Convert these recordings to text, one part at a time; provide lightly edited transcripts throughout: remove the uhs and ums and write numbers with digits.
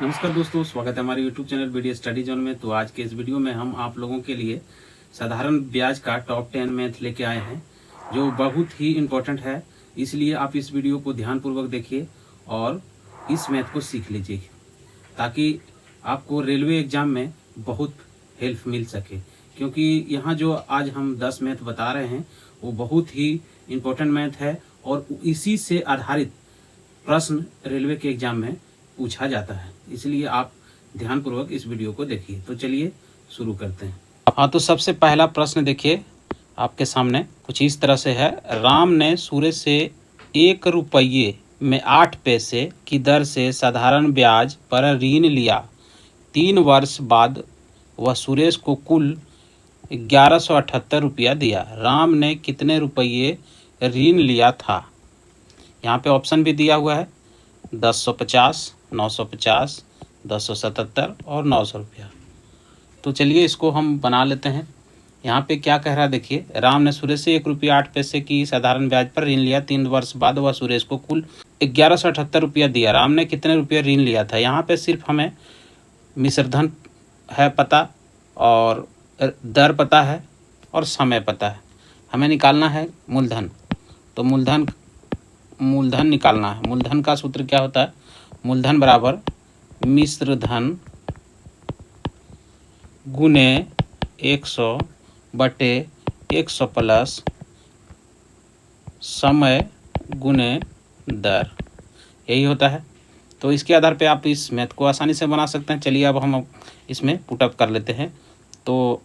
नमस्कार दोस्तों, स्वागत है हमारे YouTube channel video study zone में। तो आज के इस वीडियो में हम आप लोगों के लिए साधारण ब्याज का टॉप 10 मैथ लेके आए हैं, जो बहुत ही इम्पोर्टेंट है। इसलिए आप इस वीडियो को ध्यानपूर्वक देखिए और इस मैथ को सीख लीजिए, ताकि आपको रेलवे एग्जाम में बहुत हेल्प मिल सके। क्योंकि यहाँ जो आज हम 10 मैथ बता रहे हैं वो बहुत ही इम्पोर्टेंट मैथ है और इसी से आधारित प्रश्न रेलवे के एग्जाम में पूछा जाता है। इसलिए आप ध्यानपूर्वक इस वीडियो को देखिए। तो चलिए शुरू करते हैं। हाँ, तो सबसे पहला प्रश्न देखिए आपके सामने कुछ इस तरह से है। राम ने सूरज से 1 रुपये में 8 पैसे की दर से साधारण ब्याज पर ऋण लिया। 3 वर्ष बाद वह सुरेश को कुल 1178 रुपया दिया। राम ने कितने रुपये ऋण लिया था? यहाँ पे ऑप्शन भी दिया हुआ है 1050, 950, 1077 और 900 रुपया। तो चलिए इसको हम बना लेते हैं। यहाँ पे क्या कह रहा है देखिए, राम ने सुरेश से 1 रुपया 8 पैसे की साधारण ब्याज पर ऋण लिया। 3 वर्ष बाद वह सुरेश को कुल 1178 रुपया दिया। राम ने कितने रुपये ऋण लिया था? यहाँ पे सिर्फ हमें मिश्रधन है पता और दर पता है और समय पता है। हमें निकालना है मूलधन। तो मूलधन निकालना है। मूलधन का सूत्र क्या होता है? मूलधन बराबर मिश्र धन गुने 100 बटे 100 प्लस समय गुने दर, यही होता है। तो इसके आधार पे आप इस मैथ को आसानी से बना सकते हैं। चलिए अब हम इसमें पुटअप कर लेते हैं। तो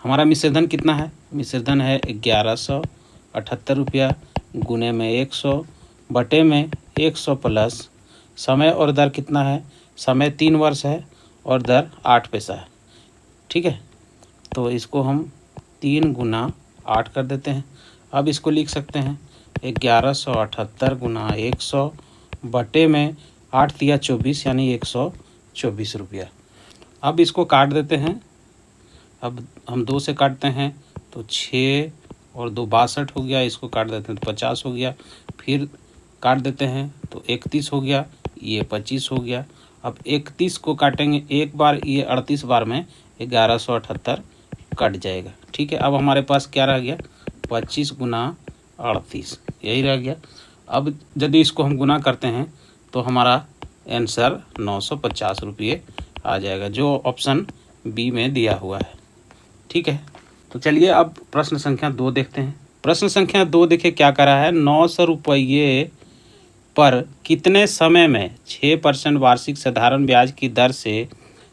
हमारा मिश्रधन कितना है? मिश्रधन है 1178 रुपया गुने में 100 बटे में 100 प्लस समय और दर कितना है? समय 3 वर्ष है और दर 8 पैसा है। ठीक है, तो इसको हम 3 गुना 8 कर देते हैं। अब इसको लिख सकते हैं 1178 गुना 100 बटे में 8 तिया 24 यानी 124 रुपया। अब इसको काट देते हैं। अब हम 2 से काटते हैं तो 6 और 2 62 हो गया। इसको काट देते हैं तो 50 हो गया। फिर काट देते हैं तो 31 हो गया। ये 25 हो गया। अब 31 को काटेंगे एक बार, ये 38 बार में 1178 कट जाएगा। ठीक है, अब हमारे पास क्या रह गया? 25 गुना 38, यही रह गया। अब यदि इसको हम गुना करते हैं तो हमारा आंसर 950 रुपये आ जाएगा, जो ऑप्शन बी में दिया हुआ है। ठीक है, तो चलिए अब प्रश्न संख्या 2 देखते हैं। प्रश्न संख्या 2 देखिए क्या कर रहा है। 900 रुपये पर कितने समय में 6% वार्षिक साधारण ब्याज की दर से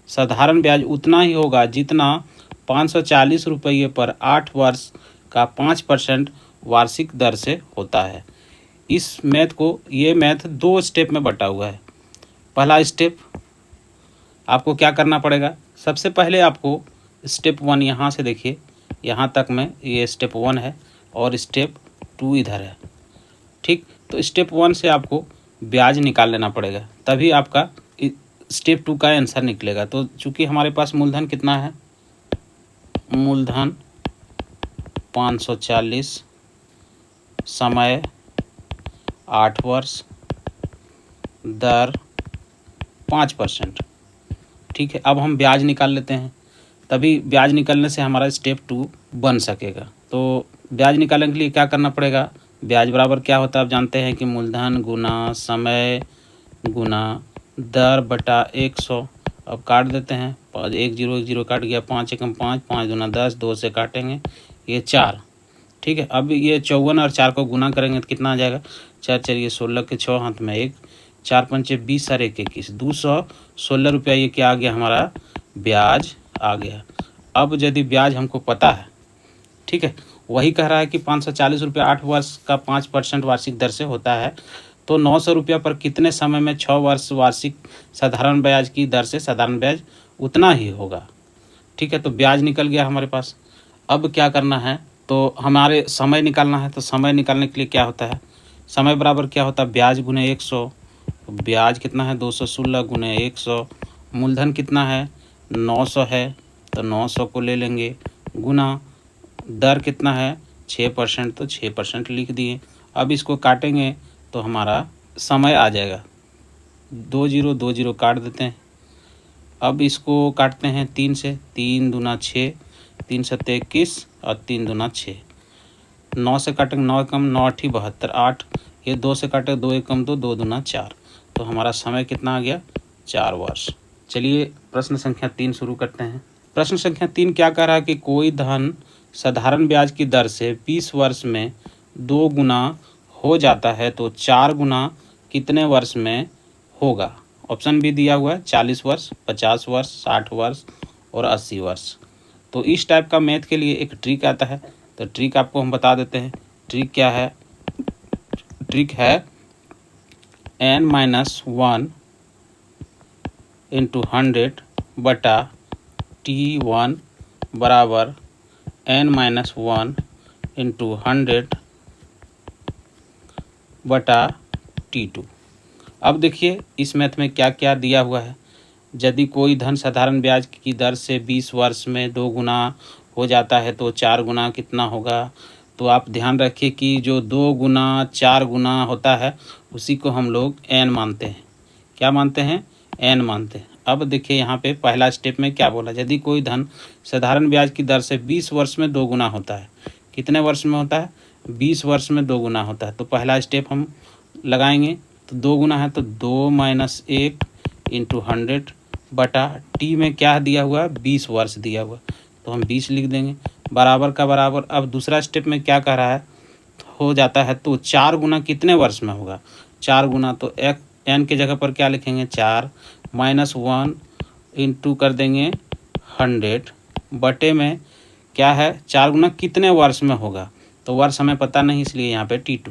साधारण ब्याज उतना ही होगा जितना 540 रुपये पर 8 वर्ष का 5% वार्षिक दर से होता है। इस मैथ को, ये मैथ 2 स्टेप में बटा हुआ है। पहला स्टेप आपको क्या करना पड़ेगा? सबसे पहले आपको स्टेप 1 यहाँ से देखिए, यहाँ तक में ये स्टेप 1 है और स्टेप 2 इधर है। ठीक, तो स्टेप 1 से आपको ब्याज निकाल लेना पड़ेगा, तभी आपका स्टेप 2 का आंसर निकलेगा। तो चूंकि हमारे पास मूलधन कितना है? मूलधन 540, समय 8 वर्ष, दर 5%। ठीक है, अब हम ब्याज निकाल लेते हैं, तभी ब्याज निकालने से हमारा स्टेप 2 बन सकेगा। तो ब्याज निकालने के लिए क्या करना पड़ेगा? ब्याज बराबर क्या होता है आप जानते हैं कि मूलधन गुना समय गुना दर बटा 100। अब काट देते हैं, 1 0 1 0 काट गया, 5 एकम 5, 5 दूना 10, 2 से काटेंगे ये 4। ठीक है, अब ये 54 और 4 को गुना करेंगे तो कितना आ जाएगा? 4 4 16 के 6 हाथ में 1, 4 पंचे 20 और 1 21, 216 रुपया ये क्या आ गया? हमारा ब्याज आ गया। अब यदि ब्याज हमको पता है, ठीक है, वही कह रहा है कि 540 रुपये 8 वर्ष का 5% वार्षिक दर से होता है, तो 900 रुपया पर कितने समय में 6 वर्ष वार्षिक साधारण ब्याज की दर से साधारण ब्याज उतना ही होगा। ठीक है, तो ब्याज निकल गया हमारे पास। अब क्या करना है? तो हमारे समय निकालना है। तो समय निकालने के लिए क्या होता है? समय बराबर क्या होता है? ब्याज गुने 100। ब्याज कितना है? 216 गुने 100। मूलधन कितना है? 900 है, तो 900 को ले लेंगे, गुना दर कितना है? 6%, तो 6% लिख दिए। अब इसको काटेंगे तो हमारा समय आ जाएगा। 2 जीरो काट देते हैं। अब इसको काटते हैं 3 से, 3 दूना 6, 3 सत्ते 21 और 3 दूना 6। 9 से काटेंगे 9 कम 9 8 72 8, ये 2 से काटे 2 1 कम 2, 2 दूना 4। तो हमारा समय कितना आ गया? 4 वर्ष। चलिए प्रश्न संख्या 3 शुरू करते हैं। प्रश्न संख्या 3 क्या कह रहा है कि कोई धन साधारण ब्याज की दर से 20 वर्ष में 2 गुना हो जाता है तो 4 गुना कितने वर्ष में होगा? ऑप्शन भी दिया हुआ है 40 वर्ष, 50 वर्ष, 60 वर्ष और 80 वर्ष। तो इस टाइप का मैथ के लिए एक ट्रिक आता है, तो ट्रिक आपको हम बता देते हैं। ट्रिक क्या है? ट्रिक है n-1 इंटू 100 बटा T1 बराबर n-1 इंटू 100 बटा T2। अब देखिए इस मैथ में क्या क्या दिया हुआ है। यदि कोई धन साधारण ब्याज की दर से 20 वर्ष में 2 गुना हो जाता है तो 4 गुना कितना होगा? तो आप ध्यान रखिए कि जो 2 गुना 4 गुना होता है उसी को हम लोग n मानते हैं। क्या मानते हैं? n मानते हैं। अब देखिए यहाँ पे पहला स्टेप में क्या बोला, यदि कोई धन साधारण ब्याज की दर से 20 वर्ष में 2 गुना होता है। कितने वर्ष में होता है? 20 वर्ष में 2 गुना होता है। तो पहला स्टेप हम लगाएंगे, तो 2 गुना है तो 2 माइनस 1 इंटू 100 बटा टी में क्या दिया हुआ है? 20 वर्ष दिया हुआ, तो हम 20 लिख देंगे बराबर का बराबर। अब दूसरा स्टेप में क्या कह रहा है? हो जाता है तो 4 गुना कितने वर्ष में होगा? 4 गुना तो एक एन के जगह पर क्या लिखेंगे? 4 माइनस 1 इंटू कर देंगे 100 बटे में क्या है? 4 गुना कितने वर्ष में होगा? तो वर्ष हमें पता नहीं, इसलिए यहाँ पे T2।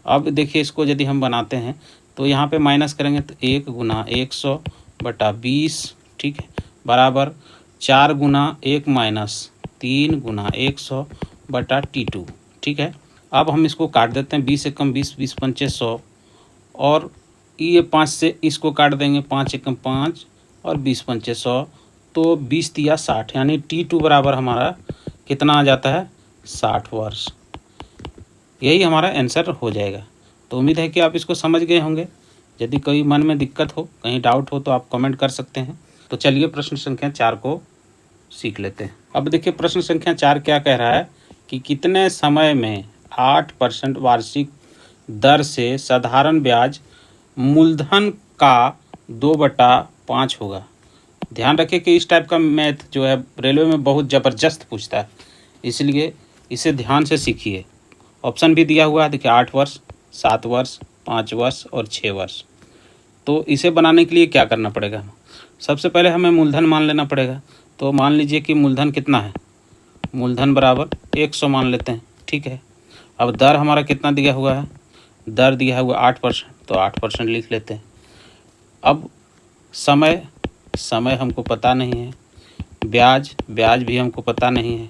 अब देखिए इसको यदि हम बनाते हैं तो यहाँ पे माइनस करेंगे तो 1 गुना 100 बटा 20, ठीक है, बराबर 4 गुना 1 माइनस 3 गुना 100 बटा T2, ठीक है। अब हम इसको काट देते हैं, 20 से कम 20, 20 पंचे 100 और ये 5 से इसको काट देंगे, 5 एकम 5 और 20 पंचे 100, तो 20 तिया 60, यानी T2 बराबर हमारा कितना आ जाता है? 60 वर्ष। यही हमारा आंसर हो जाएगा। तो उम्मीद है कि आप इसको समझ गए होंगे। यदि कोई मन में दिक्कत हो, कहीं डाउट हो तो आप कमेंट कर सकते हैं। तो चलिए प्रश्न संख्या 4 को सीख लेते हैं। अब देखिए प्रश्न संख्या 4 क्या कह रहा है कि कितने समय में 8% वार्षिक दर से साधारण ब्याज मूलधन का 2/5 होगा। ध्यान रखिए कि इस टाइप का मैथ जो है रेलवे में बहुत ज़बरदस्त पूछता है, इसलिए इसे ध्यान से सीखिए। ऑप्शन भी दिया हुआ है, देखिए 8 वर्ष, 7 वर्ष, 5 वर्ष और 6 वर्ष। तो इसे बनाने के लिए क्या करना पड़ेगा? सबसे पहले हमें मूलधन मान लेना पड़ेगा। तो मान लीजिए कि मूलधन कितना है? मूलधन बराबर 100 मान लेते हैं, ठीक है। अब दर हमारा कितना दिया हुआ है? दर दिया हुआ 8%, तो 8% लिख लेते हैं। अब समय हमको पता नहीं है, ब्याज भी हमको पता नहीं है,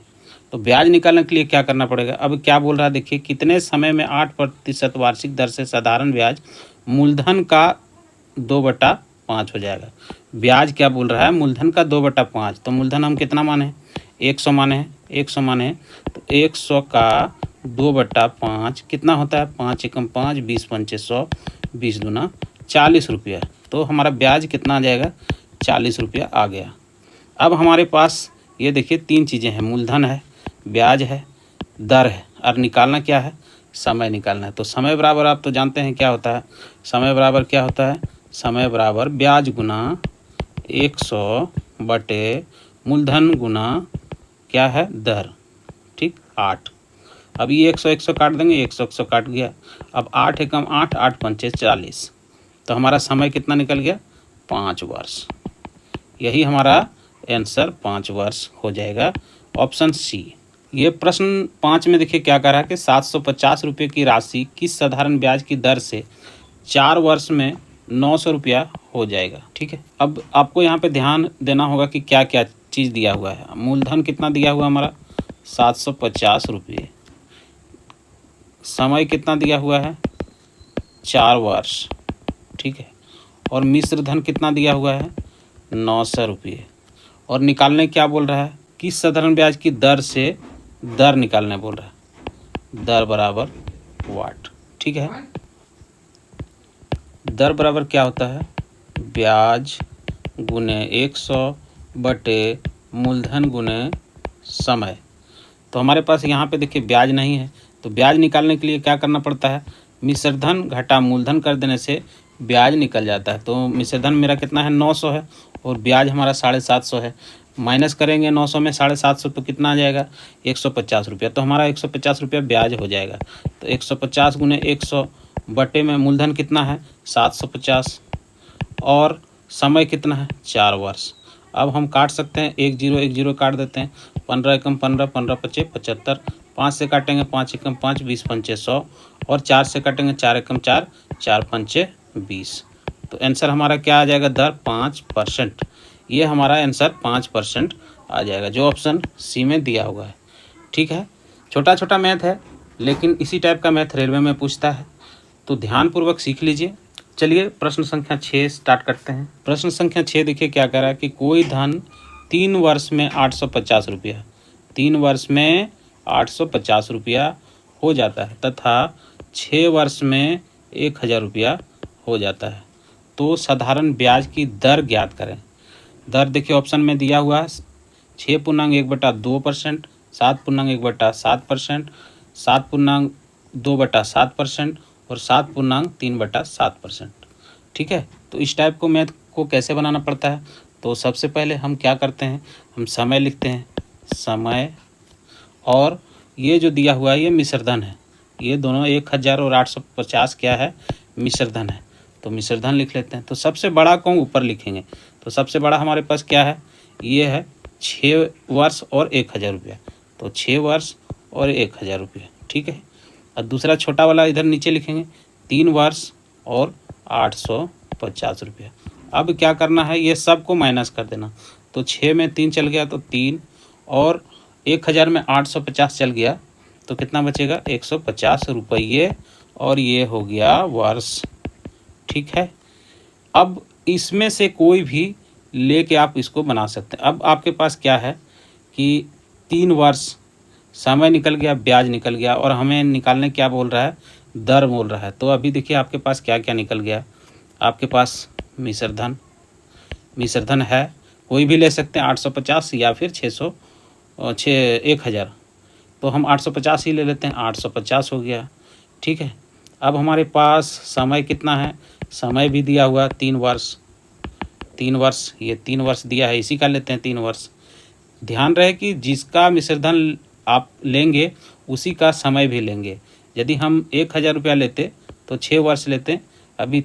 तो ब्याज निकालने के लिए क्या करना पड़ेगा? अब क्या बोल रहा है देखिए, कितने समय में 8% वार्षिक दर से साधारण ब्याज मूलधन का 2/5 हो जाएगा। ब्याज क्या बोल रहा है? मूलधन का 2/5। तो मूलधन हम कितना माने? 100 माने हैं, 100 माने हैं, तो 100 का 2/5 कितना होता है? 5 एकम 5, 20 पंचे 100, 20 दूना 40 रुपया। तो हमारा ब्याज कितना आ जाएगा? 40 रुपया आ गया। अब हमारे पास ये देखिए 3 चीज़ें हैं, मूलधन है, ब्याज है, दर है, और निकालना क्या है? समय निकालना है। तो समय बराबर आप तो जानते हैं क्या होता है? समय बराबर क्या होता है? समय बराबर ब्याज गुना 100 बटे मूलधन गुना क्या है? दर, ठीक, 8। अब ये 100 काट देंगे, 100 काट गया। अब 8 एकम 8, 8 पंचे 40, तो हमारा समय कितना निकल गया? 5 वर्ष। यही हमारा आंसर 5 वर्ष हो जाएगा, ऑप्शन सी। ये प्रश्न 5 में देखिए क्या कह रहा है कि 750 रुपये की राशि किस साधारण ब्याज की दर से 4 वर्ष में 900 रुपया हो जाएगा, ठीक है। अब आपको यहाँ पे ध्यान देना होगा कि क्या क्या चीज़ दिया हुआ है। मूलधन कितना दिया हुआ हमारा? 750 रुपये। समय कितना दिया हुआ है? 4 वर्ष, ठीक है। और मिश्र धन कितना दिया हुआ है? 900 रुपये। और निकालने क्या बोल रहा है? किस साधारण ब्याज की दर से दर निकालने बोल रहा है। दर बराबर वाट, ठीक है। दर बराबर क्या होता है? ब्याज गुने 100 बटे मूलधन गुने समय। तो हमारे पास यहाँ पे देखिए ब्याज नहीं है, तो ब्याज निकालने के लिए क्या करना पड़ता है, मिश्रधन घटा मूलधन कर देने से ब्याज निकल जाता है। तो मिश्रधन मेरा कितना है, 900 है, और ब्याज हमारा 750 है। माइनस करेंगे 900 में 750 तो कितना आ जाएगा, 150 रुपया। तो हमारा 150 रुपया ब्याज हो जाएगा। तो 150 गुने 100 बटे में मूलधन कितना है, 750, और समय कितना है, 4 वर्ष। अब हम काट सकते हैं, 1 0 1 0 काट देते हैं, 15 एकम 15, 15 पचे 75, 5 से काटेंगे 5 एकम 5, 20 पंचे 100, और 4 से काटेंगे 4 एकम 4, 4 पंचे 20। तो आंसर हमारा क्या आ जाएगा, दर 5%। ये हमारा आंसर 5% आ जाएगा, जो ऑप्शन सी में दिया हुआ है। ठीक है, छोटा छोटा मैथ है, लेकिन इसी टाइप का मैथ रेलवे में पूछता है, तो ध्यानपूर्वक सीख लीजिए। चलिए प्रश्न संख्या 6 स्टार्ट करते हैं। प्रश्न संख्या 6 देखिए क्या कह रहा है कि कोई धन 3 वर्ष में 850 रुपया, 3 वर्ष में 850 रुपया हो जाता है तथा 6 वर्ष में 1000 रुपया हो जाता है, तो साधारण ब्याज की दर ज्ञात करें। दर देखिए ऑप्शन में दिया हुआ है, 6.1/2%, 7.1/7%, 7.2/7% और 7.3/7%। ठीक है, तो इस टाइप को मैथ को कैसे बनाना पड़ता है, तो सबसे पहले हम क्या करते हैं, हम समय लिखते हैं, समय, और ये जो दिया हुआ है ये मिश्रधन है, ये दोनों 1000 और 850 क्या है, मिश्रधन है, तो मिश्रधन लिख लेते हैं। तो सबसे बड़ा को ऊपर लिखेंगे, तो सबसे बड़ा हमारे पास क्या है, ये है 6 वर्ष और 1000 रुपया, तो 6 वर्ष और 1000 रुपया। ठीक है, और दूसरा छोटा वाला इधर नीचे लिखेंगे, 3 वर्ष और 850 रुपया। अब क्या करना है, ये सबको माइनस कर देना, तो 6 में 3 चल गया तो 3, और 1000 में 850 चल गया तो कितना बचेगा, 150 रुपये, और ये हो गया वर्ष। ठीक है, अब इसमें से कोई भी लेके आप इसको बना सकते हैं। अब आपके पास क्या है कि 3 वर्ष, समय निकल गया, ब्याज निकल गया, और हमें निकालने क्या बोल रहा है, दर बोल रहा है। तो अभी देखिए आपके पास क्या क्या निकल गया, आपके पास मिश्रधन, मिश्रधन है, कोई भी ले सकते हैं, 850 या फिर 1000। तो हम 850 ही ले लेते हैं, 850 हो गया। ठीक है, अब हमारे पास समय कितना है, समय भी दिया हुआ 3 वर्ष, 3 वर्ष, ये 3 वर्ष दिया है, इसी का लेते हैं 3 वर्ष। ध्यान रहे कि जिसका मिश्रधन आप लेंगे उसी का समय भी लेंगे। यदि हम 1000 रुपया लेते तो 6 वर्ष लेते, अभी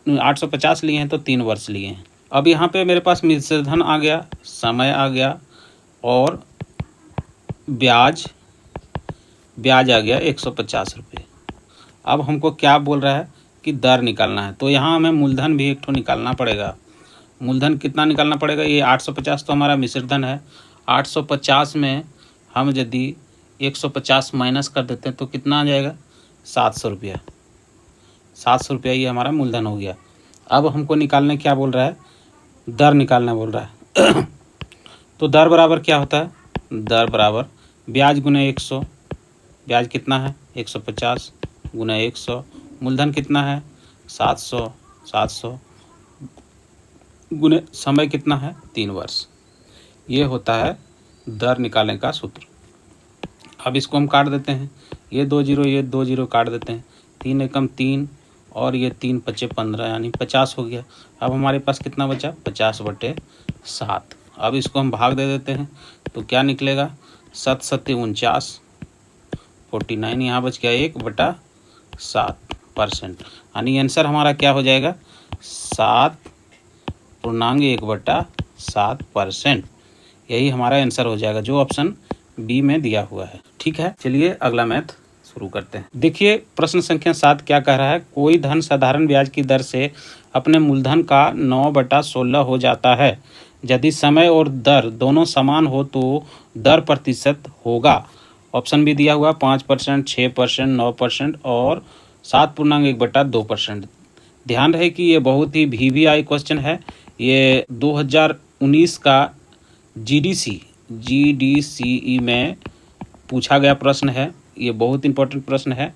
850 लिए हैं तो 3 वर्ष लिए हैं। अब यहाँ पे मेरे पास मिश्रधन आ गया, समय आ गया, और ब्याज आ गया 150 रुपये। अब हमको क्या बोल रहा है कि दर निकालना है, तो यहाँ हमें मूलधन भी एक ठो निकालना पड़ेगा। मूलधन कितना निकालना पड़ेगा, ये 850 तो हमारा मिश्रधन है, 850 में हम यदि 150 माइनस कर देते हैं तो कितना आ जाएगा, 700 रुपया, 700 रुपया ये हमारा मूलधन हो गया। अब हमको निकालने क्या बोल रहा है, दर निकालना बोल रहा है। तो दर बराबर क्या होता है, दर बराबर ब्याज गुने 100, ब्याज कितना है 150 गुना 100, मूलधन कितना है 700, 700 गुने समय कितना है 3 वर्ष। ये होता है दर निकालने का सूत्र। अब इसको हम काट देते हैं, ये 2 0 ये 2 0 काट देते हैं, 3 एकम 3 और ये 3 पचे 15 यानी 50 हो गया। अब हमारे पास कितना बचा, 50/7। अब इसको हम भाग दे देते हैं तो क्या निकलेगा, 7 7 49, 49, यहाँ बच गया 1/7%, यानी आंसर हमारा क्या हो जाएगा, 7.1/7%। यही हमारा आंसर हो जाएगा, जो ऑप्शन बी में दिया हुआ है। ठीक है, चलिए अगला मैथ शुरू करते हैं। देखिए प्रश्न संख्या 7 क्या कह रहा है, कोई धन साधारण ब्याज की दर से अपने मूलधन का 9/16 हो जाता है, यदि समय और दर दोनों समान हो तो दर प्रतिशत होगा। ऑप्शन भी दिया हुआ 5%, 6%, 9% और 7.1/2%। ध्यान रहे कि ये बहुत ही VVI क्वेश्चन है, ये 2019 का GDCE में पूछा गया प्रश्न है। ये बहुत इंपॉर्टेंट प्रश्न है,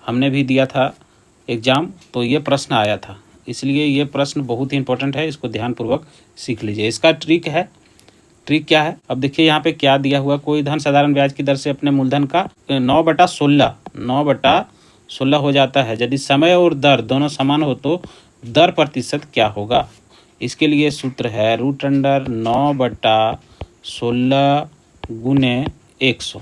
हमने भी दिया था एग्ज़ाम, तो ये प्रश्न आया था। इसलिए ये प्रश्न बहुत ही इंपॉर्टेंट है, इसको ध्यानपूर्वक सीख लीजिए। इसका ट्रिक क्या है, अब देखिए यहाँ पे क्या दिया हुआ, कोई धन साधारण ब्याज की दर से अपने मूलधन का 9/16 हो जाता है। यदि समय और दर दोनों समान हो तो दर प्रतिशत क्या होगा। इसके लिए सूत्र है √9/16 गुने 100।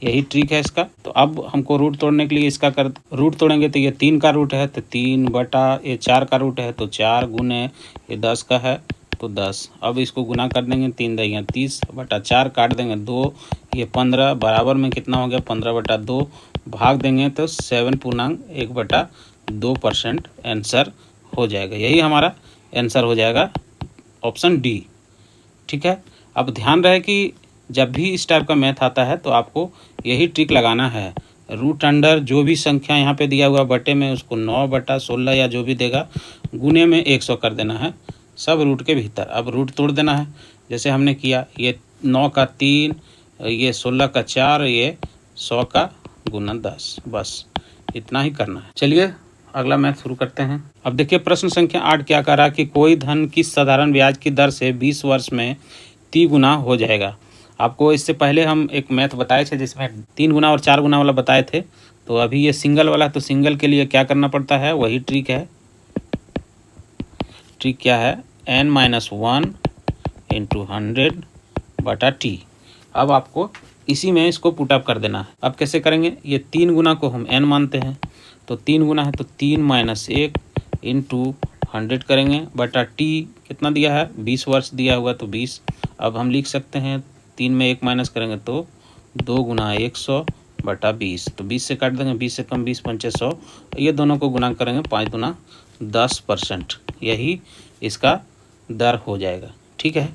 यही ट्रिक है इसका। तो अब हमको रूट तोड़ने के लिए इसका रूट तोड़ेंगे तो ये 3 का रूट है तो 3/4 का रूट है तो 4 गुने ये 10 का है तो 10। अब इसको गुना कर देंगे, 3 दहिया 30/4 काट देंगे 2, ये 15 बराबर में कितना हो गया 15/2 भाग देंगे तो 7/1/2% आंसर हो जाएगा। यही हमारा आंसर हो जाएगा, ऑप्शन डी। ठीक है। अब ध्यान रहे कि जब भी इस टाइप का मैथ आता है तो आपको यही ट्रिक लगाना है। रूट अंडर जो भी संख्या यहाँ पे दिया हुआ बटे में उसको 9/16 या जो भी देगा गुने में 100 कर देना है, सब रूट के भीतर। अब रूट तोड़ देना है जैसे हमने किया, ये 9 का 3, ये 16 का 4, ये 100 का गुना 10, बस इतना ही करना है। चलिए अगला मैथ शुरू करते हैं। अब देखिए प्रश्न संख्या 8 क्या कह रहा है कि कोई धन किस साधारण ब्याज की दर से 20 वर्ष में 3 गुना हो जाएगा। आपको इससे पहले हम एक मैथ बताए थे जिसमें 3 गुना और 4 गुना वाला बताए थे। तो अभी ये सिंगल वाला, तो सिंगल के लिए क्या करना पड़ता है, वही ट्रिक है। ट्रिक क्या है, n-1 × 100/t। अब आपको इसी में इसको पुटअप कर देना है। अब कैसे करेंगे, ये 3 गुना को हम n मानते हैं तो 3 गुना है तो 3 - 1 × 100 करेंगे बटा t कितना दिया है 20 वर्ष दिया हुआ तो 20। अब हम लिख सकते हैं 3 में 1 माइनस करेंगे तो 2 गुना 100/20, तो 20 से काट देंगे, 20 से कम 20 पंचे 100, ये दोनों को गुना करेंगे 5 गुना 10%, यही इसका दर हो जाएगा। ठीक है।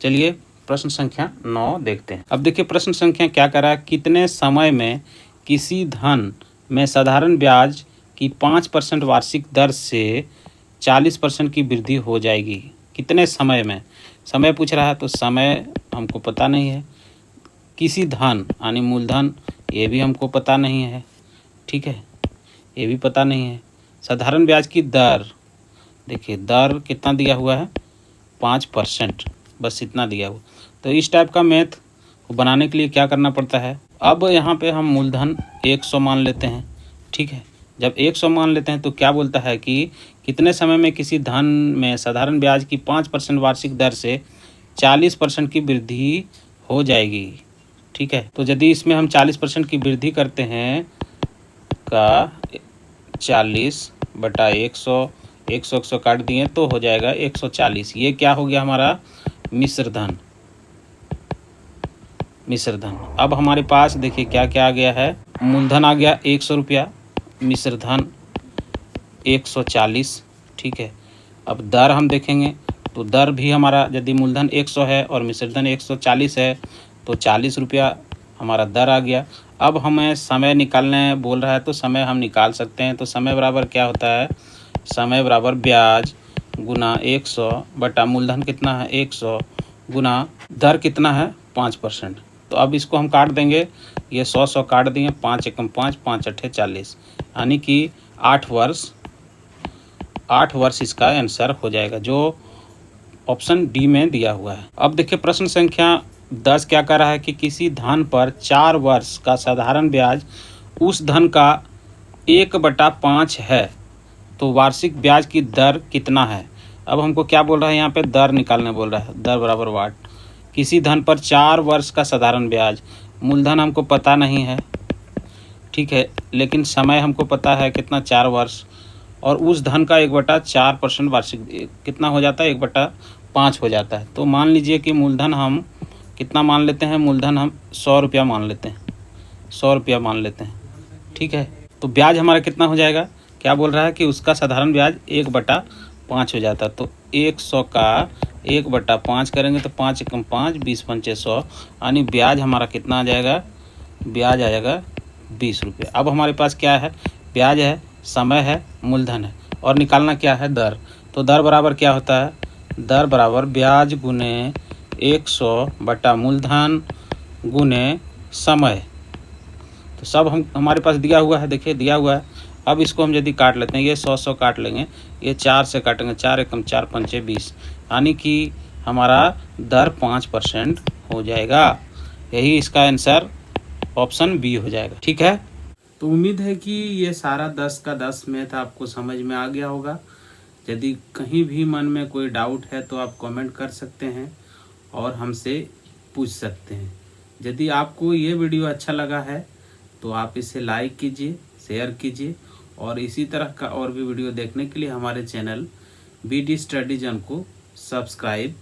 चलिए प्रश्न संख्या 9 देखते हैं। अब देखिए प्रश्न संख्या क्या कर रहा है, कितने समय में किसी धन में साधारण ब्याज की 5% वार्षिक दर से 40% की वृद्धि हो जाएगी। कितने समय में, समय पूछ रहा है तो समय हमको पता नहीं है, किसी धन यानी मूलधन ये भी हमको पता नहीं है। ठीक है, ये भी पता नहीं है। साधारण ब्याज की दर, देखिए दर कितना दिया हुआ है 5%, बस इतना दिया हुआ। तो इस टाइप का मैथ बनाने के लिए क्या करना पड़ता है, अब यहाँ पे हम मूलधन 100 मान लेते हैं। ठीक है, जब 100 मान लेते हैं तो क्या बोलता है कि कितने समय में किसी धन में साधारण ब्याज की 5% वार्षिक दर से 40% की वृद्धि हो जाएगी। ठीक है, तो यदि इसमें हम 40% की वृद्धि करते हैं का 40/100, 100 काट दिए तो हो जाएगा 140। ये क्या हो गया हमारा मिश्र धन। अब हमारे पास देखिए क्या क्या आ गया है, मूलधन आ गया 100 रुपया, मिश्र धन 140। ठीक है, अब दर हम देखेंगे तो दर भी हमारा यदि मूलधन 100 है और मिश्र धन 140 है तो 40 रुपया हमारा दर आ गया। अब हमें समय निकालने बोल रहा है तो समय हम निकाल सकते हैं। तो समय बराबर क्या होता है, समय बराबर ब्याज गुना 100 बटा मूलधन कितना है 100 गुना दर कितना है 5%। तो अब इसको हम काट देंगे, ये 100 काट दिए, 5 एकम 5, 5 अट्ठे 40, यानी कि 8 वर्ष इसका आंसर हो जाएगा, जो ऑप्शन डी में दिया हुआ है। अब देखिए प्रश्न संख्या 10 क्या कर रहा है कि किसी धन पर 4 वर्ष का साधारण ब्याज उस धन का 1/5 है तो वार्षिक ब्याज की दर कितना है। अब हमको क्या बोल रहा है, यहाँ पे दर निकालने बोल रहा है, दर बराबर वाट। किसी धन पर 4 वर्ष का साधारण ब्याज, मूलधन हमको पता नहीं है। ठीक है, लेकिन समय हमको पता है कितना 4 वर्ष, और उस धन का 1/4% वार्षिक कितना हो जाता है 1/5 हो जाता है। तो मान लीजिए कि मूलधन हम कितना मान लेते हैं, मूलधन हम 100 रुपया मान लेते हैं, 100 रुपया मान लेते हैं। ठीक है, तो ब्याज हमारा कितना हो जाएगा, क्या बोल रहा है कि उसका साधारण ब्याज 1/5 हो जाता है। तो 100 का 1/5 करेंगे तो 5 एकम 5, 20 पंचे 100, यानी ब्याज हमारा कितना आ जाएगा, ब्याज आ जाएगा 20 रुपये। अब हमारे पास क्या है, ब्याज है, समय है, मूलधन है, और निकालना क्या है दर। तो दर बराबर क्या होता है, दर बराबर ब्याज गुने 100 बटा मूलधन गुने समय। तो सब हमारे पास दिया हुआ है, देखिए दिया हुआ है। अब इसको हम यदि काट लेते हैं, ये 100 काट लेंगे, ये 4 से काटेंगे, 4 एकम 4 पंचे 20, यानी कि हमारा दर 5% हो जाएगा। यही इसका आंसर ऑप्शन बी हो जाएगा। ठीक है, तो उम्मीद है कि ये सारा 10 का 10 मैथ आपको समझ में आ गया होगा। यदि कहीं भी मन में कोई डाउट है तो आप कमेंट कर सकते हैं और हमसे पूछ सकते हैं। यदि आपको ये वीडियो अच्छा लगा है तो आप इसे लाइक कीजिए, शेयर कीजिए और इसी तरह का और भी वीडियो देखने के लिए हमारे चैनल BD स्टडी जोन को सब्सक्राइब